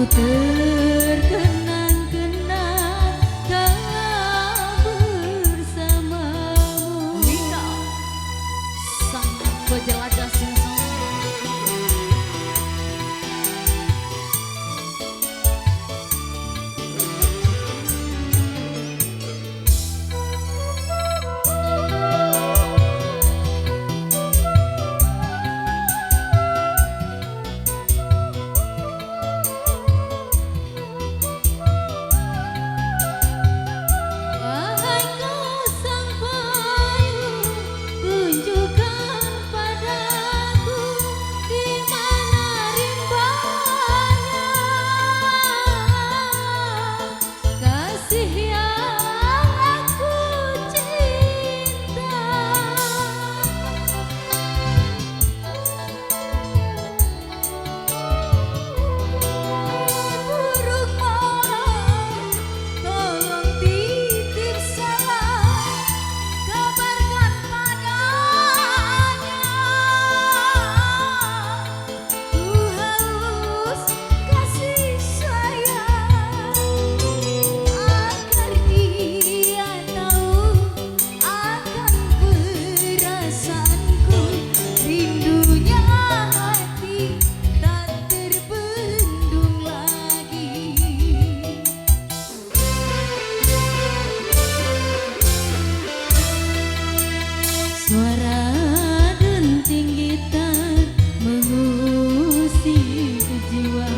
terkenang-kenang kau bersamamu. Wina sang penjelajah singsang. Wahai kau sang payung, tunjukkan padaku di mana rimbanya kasih yang aku cinta. Burung malam, tolong titip salam, kabarkan padanya ku haus kasih sayang, agar dia tahu akan perasaanku, rindunya hati tak terbendung lagi. Suara denting gitar mengusik jiwa,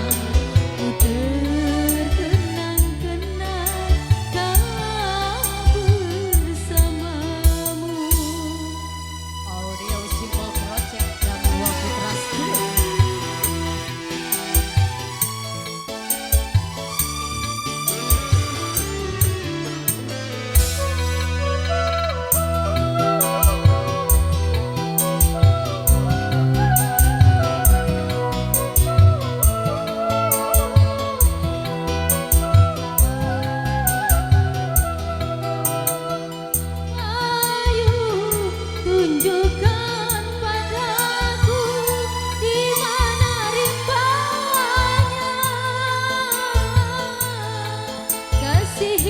ku terkenang-kenang kau bersamamu. Audio Simple Project dan Dua Putra Studio. Ayo tunjukkan padaku di mana rimbanya kasih